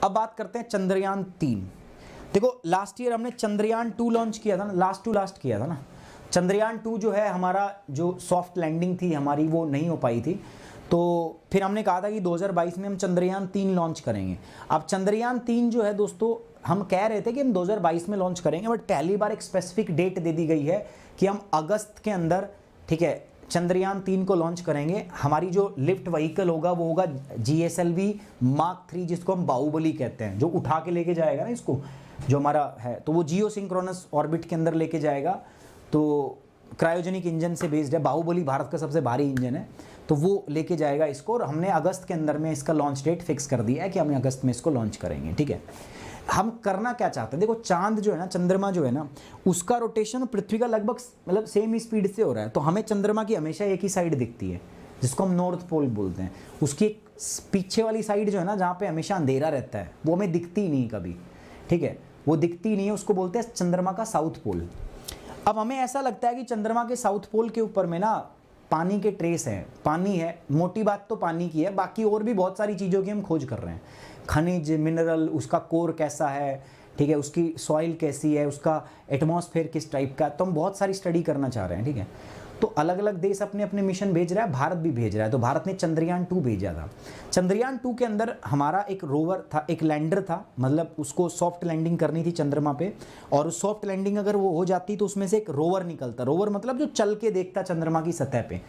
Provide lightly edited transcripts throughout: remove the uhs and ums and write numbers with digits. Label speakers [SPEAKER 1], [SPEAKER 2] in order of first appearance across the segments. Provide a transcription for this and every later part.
[SPEAKER 1] अब बात करते हैं चंद्रयान 3। देखो लास्ट ईयर हमने चंद्रयान 2 लॉन्च किया था ना, लास्ट किया था ना। चंद्रयान 2 जो है हमारा जो सॉफ्ट लैंडिंग थी हमारी वो नहीं हो पाई थी, तो फिर हमने कहा था कि 2022 में हम चंद्रयान 3 लॉन्च करेंगे। अब चंद्रयान 3 जो है दोस्तों हम कह रहे थे कि हम 2022 में लॉन्च करेंगे, बट पहली बार एक स्पेसिफिक डेट दे दी गई है कि हम अगस्त के अंदर, ठीक है, चंद्रयान 3 को लॉन्च करेंगे। हमारी जो लिफ्ट व्हीकल होगा वो होगा GSLV Mark 3, जिसको हम बाहुबली कहते हैं, जो उठा के लेके जाएगा ना इसको, जो हमारा है, तो वो जियो सिंक्रोनस ऑर्बिट के अंदर लेके जाएगा। तो क्रायोजेनिक इंजन से बेस्ड है, बाहुबली भारत का सबसे भारी इंजन है, तो वो लेके जाएगा इसको। और हमने अगस्त के अंदर में इसका लॉन्च डेट फिक्स कर दिया है कि हम अगस्त में इसको लॉन्च करेंगे, ठीक है। हम करना क्या चाहते हैं, देखो चांद जो है ना, चंद्रमा जो है ना, उसका रोटेशन पृथ्वी का लगभग मतलब सेम ही स्पीड से हो रहा है, तो हमें चंद्रमा की हमेशा एक ही साइड दिखती है, जिसको हम नॉर्थ पोल बोलते हैं। उसकी एक पीछे वाली साइड जो है ना, जहाँ पे हमेशा अंधेरा रहता है, वो हमें दिखती ही नहीं कभी, ठीक है, वो दिखती ही नहीं है, उसको बोलते हैं चंद्रमा का साउथ पोल। अब हमें ऐसा लगता है कि चंद्रमा के साउथ पोल के ऊपर में ना पानी के ट्रेस हैं, पानी है, मोटी बात तो पानी की है, बाकी और भी बहुत सारी चीज़ों की हम खोज कर रहे हैं, खनिज, मिनरल, उसका कोर कैसा है, ठीक है, उसकी सॉइल कैसी है, उसका एटमॉस्फेयर किस टाइप का, तो हम बहुत सारी स्टडी करना चाह रहे हैं, ठीक है। तो अलग अलग देश अपने अपने मिशन भेज रहा है, भारत भी भेज रहा है। तो भारत ने चंद्रयान 2 भेजा था। चंद्रयान 2 के अंदर हमारा एक रोवर था, एक लैंडर था, मतलब उसको सॉफ्ट लैंडिंग करनी थी चंद्रमा पे, और उस सॉफ्ट लैंडिंग अगर वो हो जाती तो उसमें से एक रोवर निकलता, रोवर मतलब जो चल के देखता चंद्रमा की सतह पे,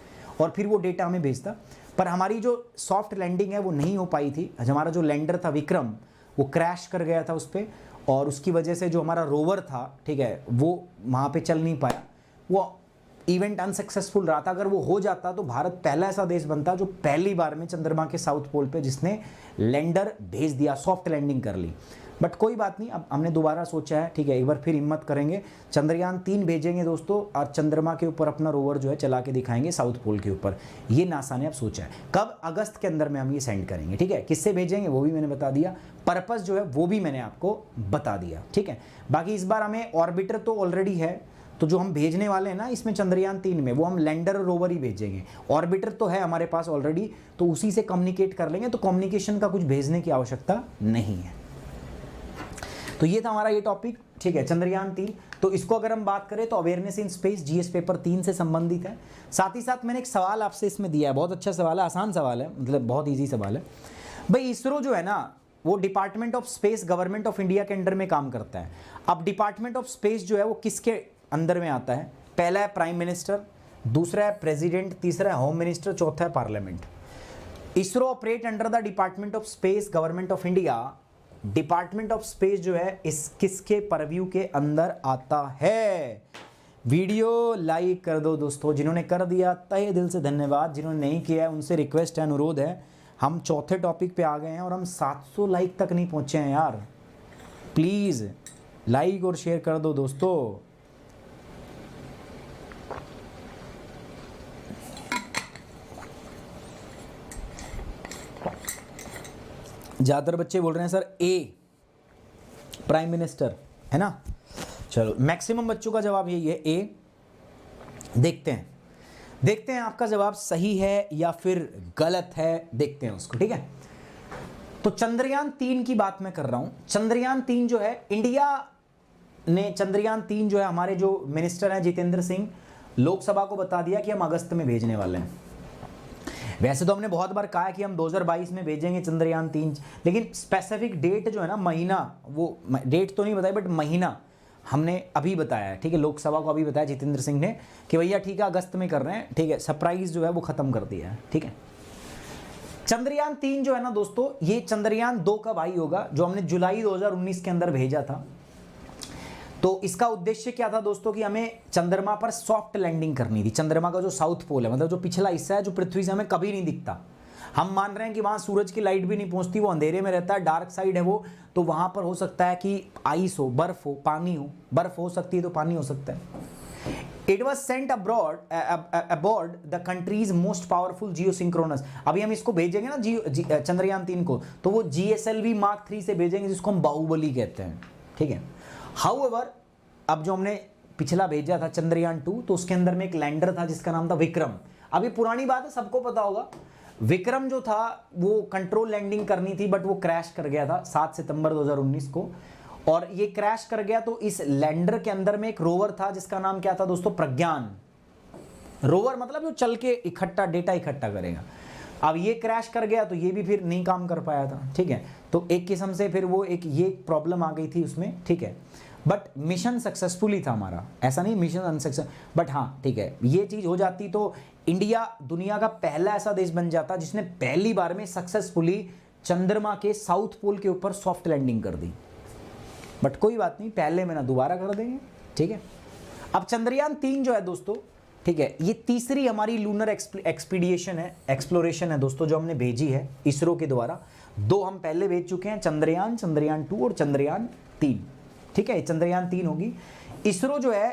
[SPEAKER 1] और फिर वो डेटा हमें भेजता। पर हमारी जो सॉफ्ट लैंडिंग है वो नहीं हो पाई थी। हमारा जो लैंडर था विक्रम, वो क्रैश कर गया था उस पर, और उसकी वजह से जो हमारा रोवर था, ठीक है, वो वहाँ पे चल नहीं पाया, वो इवेंट अनसक्सेसफुल रहा था। अगर वो हो जाता तो भारत पहला ऐसा देश बनता जो पहली बार में चंद्रमा के साउथ पोल पे जिसने लैंडर भेज दिया, सॉफ्ट लैंडिंग कर ली। बट कोई बात नहीं, अब हमने दोबारा सोचा है, ठीक है, एक बार फिर हिम्मत करेंगे, चंद्रयान 3 भेजेंगे दोस्तों, और चंद्रमा के ऊपर अपना रोवर जो है चला के दिखाएंगे साउथ पोल के ऊपर। ये नासा ने अब सोचा है। कब? अगस्त के अंदर में हम ये सेंड करेंगे, ठीक है। किससे भेजेंगे वो भी मैंने बता दिया, पर्पस जो है वो भी मैंने आपको बता दिया, ठीक है। बाकी इस बार हमें ऑर्बिटर तो ऑलरेडी है, तो जो हम भेजने वाले हैं ना इसमें चंद्रयान 3 में, वो हम लैंडर और रोवर ही भेजेंगे। ऑर्बिटर तो है हमारे पास ऑलरेडी, तो उसी से कम्युनिकेट कर लेंगे, तो कम्युनिकेशन का कुछ भेजने की आवश्यकता नहीं है। तो ये था हमारा ये टॉपिक, ठीक है, चंद्रयान 3। तो इसको अगर हम बात करें तो awareness in space GS paper 3 से संबंधित है। साथ ही साथ मैंने एक सवाल आपसे इसमें दिया है, बहुत अच्छा सवाल है, आसान सवाल है, मतलब बहुत ईजी सवाल है भाई। इसरो जो है ना वो department of space government of India के अंडर में काम करता है। अब डिपार्टमेंट ऑफ स्पेस जो है वो किसके अंदर में आता है? पहला है प्राइम मिनिस्टर, दूसरा है प्रेसिडेंट, तीसरा है होम मिनिस्टर, चौथा है parliament. ISRO operate under the department of space government of India. Department of space जो है इस किसके परव्यू के अंदर आता है? वीडियो लाइक कर दो दोस्तों, जिन्होंने कर दिया तहे दिल से धन्यवाद, जिन्होंने नहीं किया है उनसे रिक्वेस्ट है, अनुरोध है। हम चौथे टॉपिक पे आ गए हैं और हम 700 लाइक तक नहीं पहुंचे हैं यार, प्लीज लाइक और शेयर कर दो दोस्तों। ज़्यादातर बच्चे बोल रहे हैं सर ए प्राइम मिनिस्टर, है ना। चलो मैक्सिमम बच्चों का जवाब यही है ए। देखते हैं आपका जवाब सही है या फिर गलत है, देखते हैं उसको, ठीक है। तो चंद्रयान 3 की बात मैं कर रहा हूं। चंद्रयान 3 जो है इंडिया ने, चंद्रयान 3 जो है हमारे जो मिनिस्टर हैं जितेंद्र सिंह, लोकसभा को बता दिया कि हम अगस्त में भेजने वाले हैं। वैसे तो हमने बहुत बार कहा है कि हम 2022 में भेजेंगे चंद्रयान 3, लेकिन स्पेसिफिक डेट जो है ना, महीना, वो डेट तो नहीं बताई बट महीना हमने अभी बताया है, ठीक है। लोकसभा को अभी बताया जितेंद्र सिंह ने कि भैया ठीक है अगस्त में कर रहे हैं, ठीक है। सरप्राइज जो है वो खत्म कर दिया है, ठीक है। चंद्रयान 3 जो है ना दोस्तों, ये चंद्रयान 2 कब आई होगा, जो हमने जुलाई 2019 के अंदर भेजा था। तो इसका उद्देश्य क्या था दोस्तों कि हमें चंद्रमा पर सॉफ्ट लैंडिंग करनी थी। चंद्रमा का जो साउथ पोल है, मतलब जो पिछला हिस्सा है जो पृथ्वी से हमें कभी नहीं दिखता, हम मान रहे हैं कि वहां सूरज की लाइट भी नहीं पहुंचती, वो अंधेरे में रहता है, डार्क साइड है वो, तो वहां पर हो सकता है कि आइस हो, बर्फ हो, पानी हो, बर्फ हो सकती है तो पानी हो सकता है। It was sent aboard the country's most powerful geosynchronous. अभी हम इसको भेजेंगे ना चंद्रयान 3 को, तो वो GSLV Mark 3 से भेजेंगे, जिसको हम बाहुबली कहते हैं, ठीक है। हाउएवर अब जो हमने पिछला भेजा था चंद्रयान 2, तो उसके अंदर में एक लैंडर था जिसका नाम था विक्रम। अब ये पुरानी बात है, सबको पता होगा। विक्रम जो था वो कंट्रोल लैंडिंग करनी थी बट वो क्रैश कर गया था 7 सितंबर 2019 को, और ये क्रैश कर गया। तो इस लैंडर के अंदर में एक रोवर था जिसका नाम क्या था दोस्तों, प्रज्ञान। रोवर मतलब जो चल के इकट्ठा डेटा इकट्ठा करेगा। अब ये क्रैश कर गया तो ये भी फिर नहीं काम कर पाया था, ठीक है। तो एक किस्म से फिर वो एक ये प्रॉब्लम आ गई थी उसमें, ठीक है। बट मिशन सक्सेसफुली था हमारा, ऐसा नहीं मिशन अनसक्सेस, बट हाँ ठीक है, ये चीज़ हो जाती तो इंडिया दुनिया का पहला ऐसा देश बन जाता जिसने पहली बार में सक्सेसफुली चंद्रमा के साउथ पोल के ऊपर सॉफ्ट लैंडिंग कर दी। बट कोई बात नहीं, पहले महीना दोबारा कर देंगे, ठीक है। अब चंद्रयान 3 जो है दोस्तों, ठीक है, ये तीसरी हमारी लूनर एक्सपीडिशन है, एक्सप्लोरेशन है दोस्तों, जो हमने भेजी है इसरो के द्वारा। 2 हम पहले भेज चुके हैं, चंद्रयान 2 और चंद्रयान 3, ठीक है। चंद्रयान 3 होगी। इसरो जो है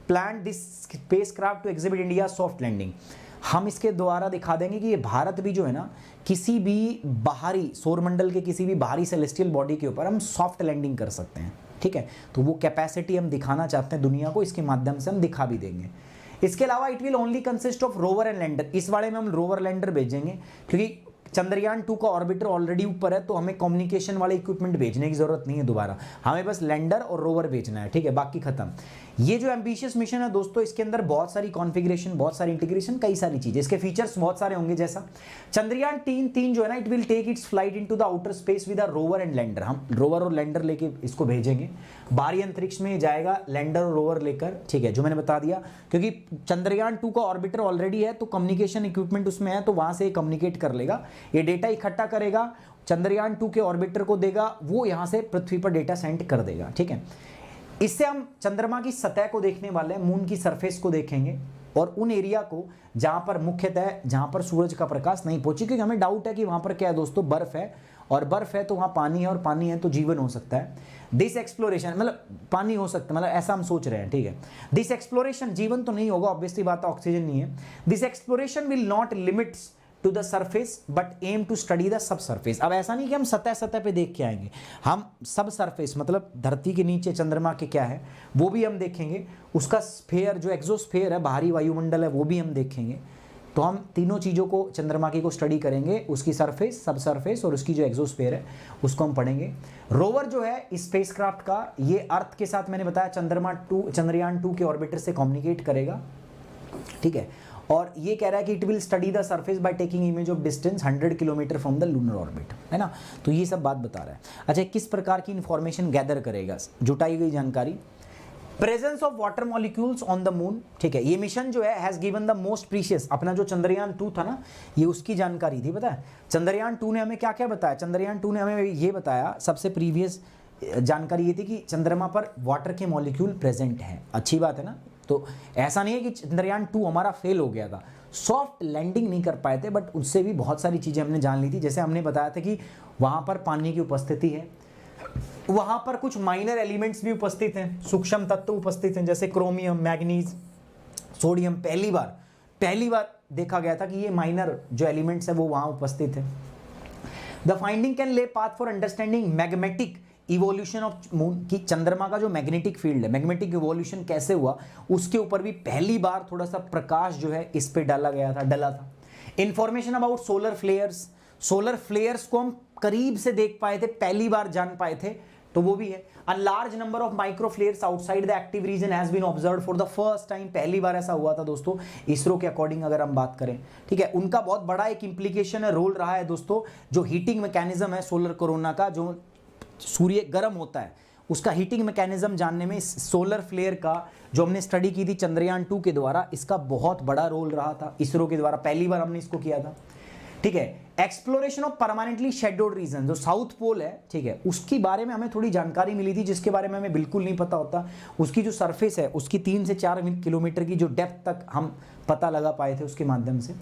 [SPEAKER 1] plan this spacecraft to exhibit India soft landing. हम इसके द्वारा दिखा देंगे कि ये भारत भी जो है ना, किसी भी बाहरी सौरमंडल के किसी भी बाहरी सेलेस्टियल बॉडी के ऊपर हम सॉफ्ट लैंडिंग कर सकते हैं, ठीक है। तो वो कैपेसिटी हम दिखाना चाहते हैं दुनिया को, इसके माध्यम से हम दिखा भी देंगे। इसके अलावा it will only consist of rover and lander. इस वाले में हम रोवर लैंडर भेजेंगे क्योंकि चंद्रयान 2 का ऑर्बिटर ऑलरेडी ऊपर है, तो हमें कम्युनिकेशन वाले इक्विपमेंट भेजने की जरूरत नहीं है दोबारा, हमें बस लैंडर और रोवर भेजना है, ठीक है, बाकी खत्म। ये जो एम्बिशियस मिशन है दोस्तों, इसके अंदर बहुत सारी कॉन्फ़िगरेशन, बहुत सारी इंटीग्रेशन, कई सारी चीजें, इसके फीचर्स बहुत सारे होंगे। जैसा चंद्रयान 3 जो है ना, it will take its flight into the outer space with a rover and lander. हम रोवर और लैंडर लेके इसको भेजेंगे, बाहरी अंतरिक्ष में जाएगा लैंडर और रोवर लेकर, ठीक है, जो मैंने बता दिया। क्योंकि चंद्रयान 2 का ऑर्बिटर ऑलरेडी है, तो कम्युनिकेशन इक्विपमेंट उसमें है, तो वहां से कम्युनिकेट कर लेगा, ये डेटा इकट्ठा करेगा, चंद्रयान 2 के ऑर्बिटर को देगा, वो यहां से पृथ्वी पर डेटा सेंड कर देगा, ठीक है। इससे हम चंद्रमा की सतह को देखने वाले हैं, मून की सरफेस को देखेंगे, और उन एरिया को जहां पर मुख्यतः जहां पर सूरज का प्रकाश नहीं पहुंचे, क्योंकि हमें डाउट है कि वहां पर क्या है दोस्तों, बर्फ है, और बर्फ है तो वहां पानी है, और पानी है तो जीवन हो सकता है। दिस एक्सप्लोरेशन मतलब पानी हो सकता है, मतलब ऐसा हम सोच रहे हैं, ठीक है। दिस एक्सप्लोरेशन, जीवन तो नहीं होगा ऑब्वियसली बात है, ऑक्सीजन नहीं है। This exploration will not limits to the surface but aim to study the sub surface. अब ऐसा नहीं कि हम सतह पे देख के आएंगे, हम सब सरफेस मतलब धरती के नीचे चंद्रमा के क्या है वो भी हम देखेंगे, उसका स्फेयर जो एक्सोस्फेयर है, बाहरी वायुमंडल है, वो भी हम देखेंगे। तो हम तीनों चीज़ों को चंद्रमा की को स्टडी करेंगे, उसकी सरफेस, सब सरफेस, और उसकी जो एक्सोस्फेयर है उसको हम पढ़ेंगे। रोवर जो है स्पेसक्राफ्ट का, ये अर्थ के साथ मैंने बताया चंद्रयान 2 के ऑर्बिटर से कम्युनिकेट करेगा, ठीक है। और ये कह रहा है कि it will study the surface by taking image of distance 100 kilometre from the lunar orbit, है ना। तो ये सब बात बता रहा है। अच्छा, किस प्रकार की इंफॉर्मेशन गैदर करेगा, जुटाई गई जानकारी। Presence of water molecules on the moon, ठीक है। ये मिशन जो है has given the most precious, अपना जो चंद्रयान 2 था ना, ये उसकी जानकारी थी, पता है। चंद्रयान 2 ने हमें क्या क्या बताया, चंद्रयान 2 ने हमें ये बताया, सबसे प्रीवियस जानकारी ये थी कि चंद्रमा पर वाटर के मॉलिक्यूल प्रेजेंट हैं। अच्छी बात है ना। तो ऐसा नहीं है कि चंद्रयान 2 हमारा फेल हो गया था, सॉफ्ट लैंडिंग नहीं कर पाए थे, बट उससे भी बहुत सारी चीज़ें हमने जान ली थी। जैसे हमने बताया था कि वहाँ पर पानी की उपस्थिति है, वहाँ पर कुछ माइनर एलिमेंट्स भी उपस्थित हैं, सूक्ष्म तत्व उपस्थित हैं, जैसे क्रोमियम, मैग्नीज, सोडियम। पहली बार देखा गया था कि ये माइनर जो एलिमेंट्स है वो वहाँ उपस्थित है। द फाइंडिंग कैन ले path for understanding magnetic evolution of moon, की चंद्रमा का जो मैग्नेटिक फील्ड है, मैग्नेटिक इवोल्यूशन कैसे हुआ, उसके ऊपर भी पहली बार थोड़ा सा प्रकाश जो है इस पे डला था। इंफॉर्मेशन अबाउट सोलर फ्लेयर्स को हम करीब से देख पाए थे, पहली बार जान पाए थे, तो वो भी है। A large number of micro flares outside the active region has been observed for the first time, पहली बार ऐसा हुआ था दोस्तों इसरो के अकॉर्डिंग अगर हम बात करें, ठीक है। उनका बहुत बड़ा एक इंप्लीकेशन है, रोल रहा है दोस्तों, जो हीटिंग मैकेनिज्म है सोलर कोरोना का, जो सूर्य गर्म होता है उसका हीटिंग मैकेनिज्म जानने में सोलर फ्लेयर का जो हमने स्टडी की थी चंद्रयान 2 के द्वारा, इसका बहुत बड़ा रोल रहा था इसरो के द्वारा, पहली बार हमने इसको किया था, ठीक है। Exploration of permanently shadowed region, जो साउथ पोल है, ठीक है, उसके बारे में हमें थोड़ी जानकारी मिली थी, जिसके बारे में हमें बिल्कुल नहीं पता होता। उसकी जो सरफेस है उसकी 3 से 4 किलोमीटर की जो डेप्थ तक हम पता लगा पाए थे उसके माध्यम से।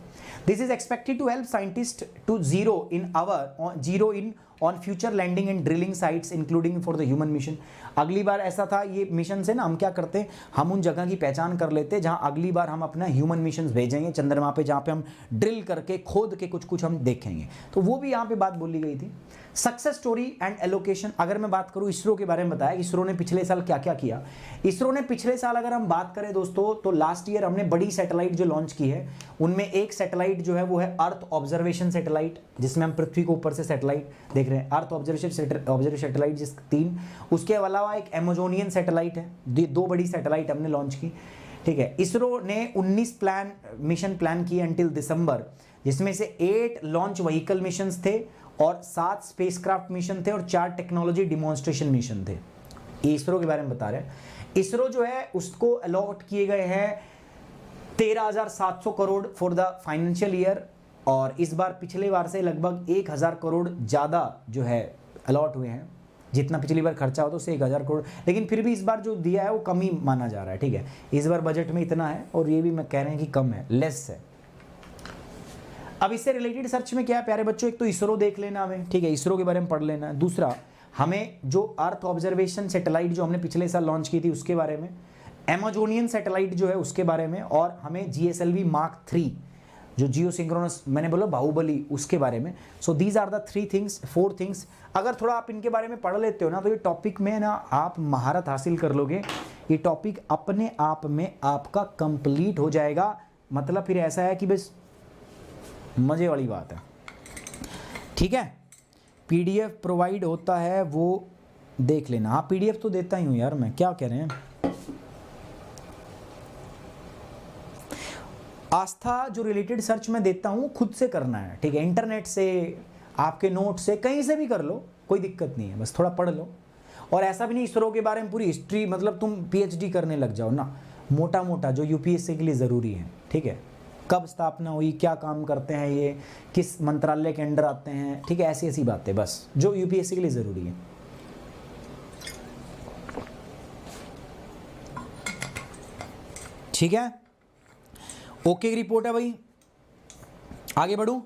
[SPEAKER 1] This is expected to help scientist to zero in on future landing and drilling sites including for the human mission. अगली बार ऐसा था, ये मिशन से ना हम क्या करते हैं, हम उन जगह की पहचान कर लेते हैं जहां अगली बार हम अपना ह्यूमन मिशन भेजेंगे चंद्रमा पे, जहां पे हम ड्रिल करके खोद के कुछ हम देखेंगे। देखेंगे, तो वो भी यहाँ पे बात बोली गई थी। सक्सेस स्टोरी एंड एलोकेशन, अगर मैं बात करूँ इसरो के बारे में बताया, इसरो ने पिछले साल क्या क्या किया। इसरो ने पिछले साल अगर हम बात करें दोस्तों, तो लास्ट ईयर हमने बड़ी सैटेलाइट जो लॉन्च की है, उनमें एक सैटेलाइट जो है वो है अर्थ ऑब्जर्वेशन सैटेलाइट, जिसमें हम पृथ्वी को ऊपर से सैटेलाइट देख रहे हैं, अर्थ ऑब्जर्वेशन सैटेलाइट जिस 3। उसके अलावा एक एमेजोनियन सैटेलाइट है, 2 बड़ी सैटेलाइट हमने लॉन्च की, ठीक है। इसरो ने 19 मिशन प्लान किए अंटिल दिसंबर, जिसमें से 8 लॉन्च व्हीकल मिशंस थे और 7 स्पेसक्राफ्ट मिशन थे और 4 टेक्नोलॉजी डिमॉन्स्ट्रेशन मिशन थे। इसरो के बारे में बता रहे हैं। इसरो जो है उसको अलॉट किए गए हैं 13,700 crore for the financial year, और इस बार पिछले बार से लगभग 1,000 करोड़ ज़्यादा जो है अलॉट हुए हैं। जितना पिछली बार खर्चा हो तो उससे 1,000 करोड़, लेकिन फिर भी इस बार जो दिया है वो कम ही माना जा रहा है, ठीक है। इस बार बजट में इतना है और ये भी मैं कह रहे हैं कि कम है, लेस है। अब इससे रिलेटेड सर्च में क्या है प्यारे बच्चों, एक तो इसरो देख लेना हमें, ठीक है, इसरो के बारे में पढ़ लेना है। दूसरा हमें जो अर्थ ऑब्जर्वेशन सैटेलाइट जो हमने पिछले साल लॉन्च की थी उसके बारे में, एमेजोनियन सैटेलाइट जो है उसके बारे में, और हमें GSLV Mark 3 जो जियो सिंक्रोनस मैंने बोला बाहुबली, उसके बारे में। So these are the 4 things. अगर थोड़ा आप इनके बारे में पढ़ लेते हो ना, तो ये टॉपिक में ना आप महारत हासिल कर लोगे। ये टॉपिक अपने आप में आपका कंप्लीट हो जाएगा। मतलब फिर ऐसा है कि बस मजे वाली बात है, ठीक है। PDF प्रोवाइड होता है वो देख लेना। हाँ PDF तो देता ही हूँ यार मैं, क्या कह रहे हैं। आस्था जो रिलेटेड सर्च मैं देता हूँ खुद से करना है, ठीक है। इंटरनेट से, आपके नोट से, कहीं से भी कर लो, कोई दिक्कत नहीं है, बस थोड़ा पढ़ लो। और ऐसा भी नहीं इसरो के बारे में पूरी हिस्ट्री, मतलब तुम PhD करने लग जाओ ना, मोटा मोटा जो UPSC के लिए ज़रूरी है, ठीक है। कब स्थापना हुई, क्या काम करते हैं ये, किस मंत्रालय के अंडर आते हैं, ठीक है, ऐसी ऐसी बातें बस जो UPSC के लिए ज़रूरी है। ठीक है, ओके की रिपोर्ट है भाई, आगे बढ़ूं।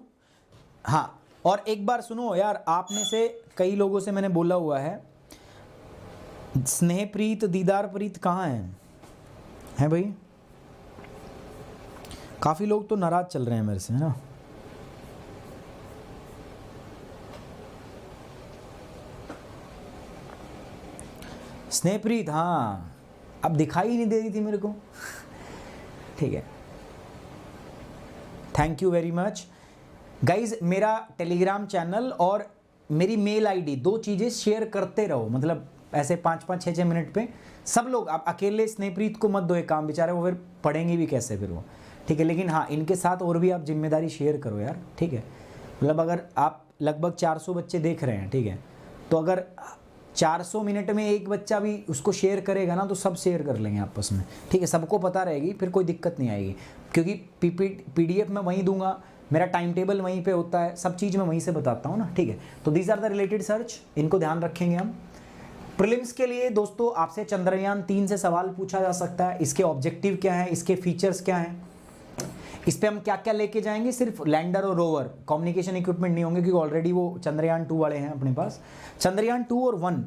[SPEAKER 1] हाँ, और एक बार सुनो यार, आप में से कई लोगों से मैंने बोला हुआ है, स्नेहप्रीत, दीदारप्रीत कहाँ हैं भाई? काफ़ी लोग तो नाराज चल रहे हैं मेरे से, है ना। स्नेहप्रीत, हाँ, अब दिखाई नहीं दे रही थी मेरे को, ठीक है, thank you very much guys. मेरा टेलीग्राम चैनल और मेरी मेल आईडी, 2 चीज़ें शेयर करते रहो, मतलब ऐसे 5-5, 6-6 मिनट पे सब लोग। आप अकेले स्नेहप्रीत को मत दो ये काम, बेचारे वो फिर पढ़ेंगे भी कैसे फिर वो, ठीक है। लेकिन हाँ, इनके साथ और भी आप जिम्मेदारी शेयर करो यार, ठीक है। मतलब अगर आप लगभग 400 बच्चे देख रहे हैं, ठीक है, तो अगर 400 मिनट में एक बच्चा भी उसको शेयर करेगा ना, तो सब शेयर कर लेंगे आपस में, ठीक है। सबको पता रहेगी, फिर कोई दिक्कत नहीं आएगी, क्योंकि PDF मैं वहीं दूंगा, मेरा टाइम टेबल वहीं पे होता है, सब चीज़ मैं वहीं से बताता हूँ ना, ठीक है। तो these are the related search, इनको ध्यान रखेंगे हम। प्रीलिम्स के लिए दोस्तों आपसे चंद्रयान 3 से सवाल पूछा जा सकता है। इसके ऑब्जेक्टिव क्या है, इसके फीचर्स क्या हैं, इस पे हम क्या क्या लेके जाएंगे। सिर्फ लैंडर और रोवर, कम्युनिकेशन इक्विपमेंट नहीं होंगे, क्योंकि ऑलरेडी वो चंद्रयान 2 वाले हैं अपने पास। चंद्रयान 2 और 1,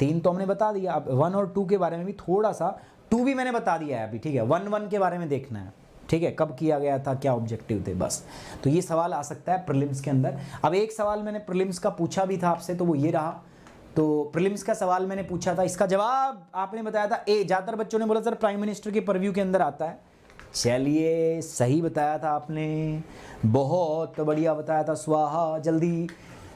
[SPEAKER 1] 3 तो हमने बता दिया, अब 1 और 2 के बारे में भी थोड़ा सा, 2 भी मैंने बता दिया है अभी, ठीक है। 1 के बारे में देखना है, ठीक है, कब किया गया था, क्या ऑब्जेक्टिव थे, बस। तो ये सवाल आ सकता है प्रीलिम्स के अंदर। अब एक सवाल मैंने प्रीलिम्स का पूछा भी था आपसे, तो वो ये रहा। तो प्रीलिम्स का सवाल मैंने पूछा था, इसका जवाब आपने बताया था ए। ज़्यादातर बच्चों ने बोला सर प्राइम मिनिस्टर के परव्यू के अंदर आता है। चलिए, सही बताया था आपने, बहुत बढ़िया बताया था, स्वाहा, जल्दी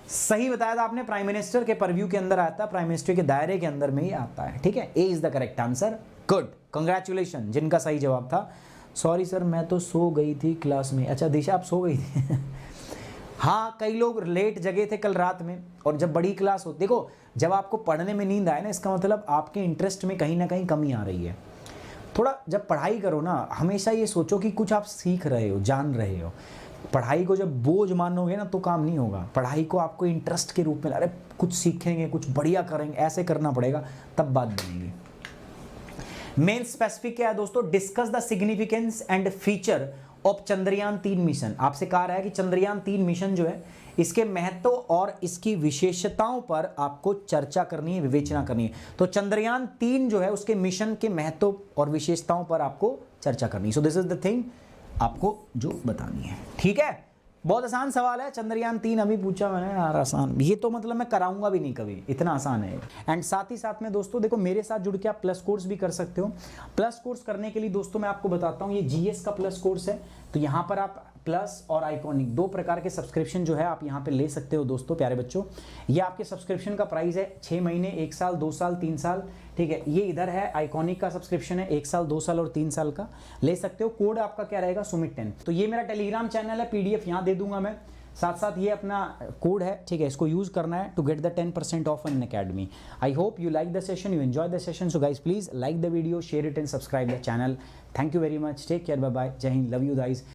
[SPEAKER 1] सही बताया था आपने। प्राइम मिनिस्टर के परव्यू के अंदर आता है, प्राइम मिनिस्टर के दायरे के अंदर में ही आता है, ठीक है। A is the correct answer, good, congratulation जिनका सही जवाब था। सॉरी सर, मैं तो सो गई थी क्लास में। अच्छा दिशा, आप सो गई थी हाँ, कई लोग लेट जगे थे कल रात में, और जब बड़ी क्लास हो, देखो जब आपको पढ़ने में नींद आए ना, इसका मतलब आपके इंटरेस्ट में कहीं ना कहीं कमी आ रही है। थोड़ा जब पढ़ाई करो ना, हमेशा ये सोचो कि कुछ आप सीख रहे हो, जान रहे हो। पढ़ाई को जब बोझ मानोगे ना, तो काम नहीं होगा। पढ़ाई को आपको इंटरेस्ट के रूप में, अरे कुछ सीखेंगे, कुछ बढ़िया करेंगे, ऐसे करना पड़ेगा, तब बात बनेगी। मेन स्पेसिफिक क्या है दोस्तों, discuss the significance and feature of Chandrayaan 3 mission. आपसे कहा रहा है कि चंद्रयान 3 मिशन जो है, इसके महत्व और इसकी विशेषताओं पर आपको चर्चा करनी है, विवेचना करनी है। तो चंद्रयान 3 जो है, उसके मिशन के महत्व और विशेषताओं पर आपको चर्चा करनी है। So this is the thing आपको जो बतानी है, ठीक है। बहुत आसान सवाल है, चंद्रयान 3 अभी पूछा मैंने यार, आसान, ये तो मतलब मैं कराऊंगा भी नहीं कभी, इतना आसान है। एंड साथ ही साथ में दोस्तों देखो, मेरे साथ जुड़ के आप प्लस कोर्स भी कर सकते हो। प्लस कोर्स करने के लिए दोस्तों मैं आपको बताता हूँ, ये जीएस का प्लस कोर्स है, तो यहाँ पर आप प्लस और आइकॉनिक 2 प्रकार के सब्सक्रिप्शन जो है आप यहाँ पे ले सकते हो दोस्तों प्यारे बच्चों। ये आपके सब्सक्रिप्शन का प्राइस है 6 महीने, 1 साल, 2 साल, 3 साल, ठीक है। ये इधर है आइकॉनिक का सब्सक्रिप्शन है 1 साल, 2 साल और 3 साल का, ले सकते हो। कोड आपका क्या रहेगा, सुमित 10। तो ये मेरा टेलीग्राम चैनल है, पीडीएफ यहाँ दे दूंगा मैं, साथ साथ ये अपना कोड है, ठीक है, इसको यूज करना है to get the 10% off in academy. I hope you like the session, you enjoy the session. So guys please like the video, share it and subscribe the channel. Thank you very much, take care, bye bye, Jai Hind, love you guys.